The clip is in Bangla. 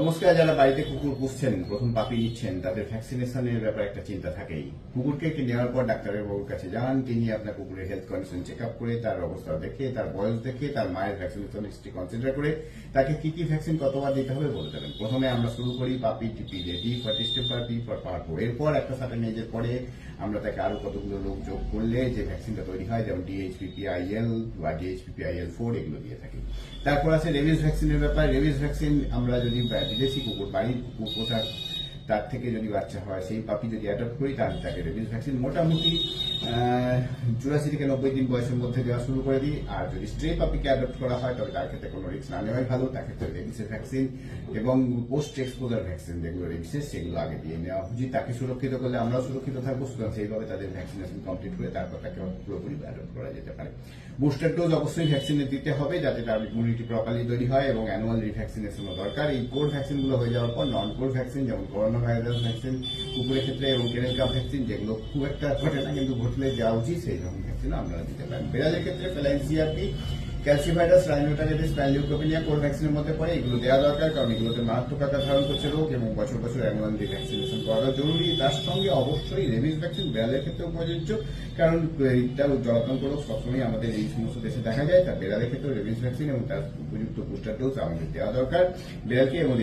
নমস্কার। যারা বাড়িতে কুকুর পুষছেন, প্রথম পাপি নিচ্ছেন, তাদের ভ্যাকসিনেশনের ব্যাপারে একটা চিন্তা থাকেই। কুকুরকে নেওয়ার পর ডাক্তারের বাবুর কাছে যান, তিনি আপনার কুকুরের হেলথ কন্ডিশন চেক আপ করে, তার অবস্থা দেখে, তার বয়স দেখে, তার মায়ের ভ্যাকসিনেশন হিস্ট্রি কনসিডার করে তাকে কি কি ভ্যাকসিন কতবার দিতে হবে বলে দেবেন। প্রথমে আমরা শুরু করি পাপি টিপি দিয়ে, D for distemper, P for powerful. এরপর একটা সার্টেন এজের পরে আমরা তাকে আরো কতগুলো লোক যোগ করলে যে ভ্যাকসিনটা তৈরি হয়, যেমন ডিএইচপিপিআইএল বা ডিএইচপিপিআইএল4 এগুলো দিয়ে থাকি। তারপর আছে রেবিস ভ্যাকসিনের ব্যাপার। রেবিস ভ্যাকসিন আমরা যদি বিদেশি কুকুর, বাড়ির কুকুর পোষা, তার থেকে যদি বাচ্চা হয়, সেই পাপি যদি অ্যাডপ্ট করি, তাহলে তাকে রেবিস ভ্যাকসিন মোটামুটি 84 থেকে 90 দিন বয়সের মধ্যে দেওয়া শুরু করে দিই। আর যদি স্ট্রে পাপিকে অ্যাডপ্ট করা হয়, তবে তার ক্ষেত্রে কোনো রিস্ক না নেওয়াই ভালো। তার ক্ষেত্রে রেবিসের ভ্যাকসিন এবং পোস্ট এক্সপোজার ভ্যাকসিন যেগুলো রেবিসের, সেগুলো আগে দিয়ে নেওয়া উচিত। তাকে সুরক্ষিত করলে আমরাও সুরক্ষিত থাকবো। সুতরাং সেইভাবে তাদের ভ্যাকসিনেশন কমপ্লিট করে তারপর তাকে পুরোপুরি অ্যাডপ্ট করা যেতে পারে। বুস্টার ডোজ অবশ্যই ভ্যাকসিনে দিতে হবে, যাতে তার ইমিউনিটি প্রপারলি তৈরি হয়, এবং অ্যানুয়াল রিভ্যাকসিনেশনও দরকার। এই কোর ভ্যাকসিনগুলো হয়ে যাওয়ার পর নন কোর ভ্যাকসিন, যেমন করোনা ভাইরাস ভ্যাকসিন কুকুরের ক্ষেত্রে, এবং কেনেল কাপ ভ্যাকসিন, যেগুলো খুব একটা ঘটে না কিন্তু ঘটলে দেওয়া উচিত, সেই রকম ভ্যাকসিনও আপনারা দিতে পারেন। বিড়ালের ক্ষেত্রে ফেলাইন সিআরপি, ক্যালসিভাইরাস, রাইনোটাইটিস, প্যানলিউকোপিনিয়া কোর ভ্যাকসিনের মধ্যে পড়ে। এগুলো দেওয়া দরকার, কারণ এগুলোতে মারাত্মক আকার ধারণ করছে রোগ, এবং বছর বছর অ্যানুয়াল রিভ্যাকসিনেশন করা জরুরি। তার সঙ্গে অবশ্যই রেবিস ভ্যাকসিন বিড়ালের ক্ষেত্রেও প্রযোজ্য, কারণ এইটাও জলাতঙ্ক রোগ সবসময় আমাদের এই সমস্ত দেশে দেখা যায়। তার বিড়ালের ক্ষেত্রেও রেবিস ভ্যাকসিন এবং তার উপযুক্ত বুস্টার ডোজ আমাদের দেওয়া দরকার বিড়ালকে। এবং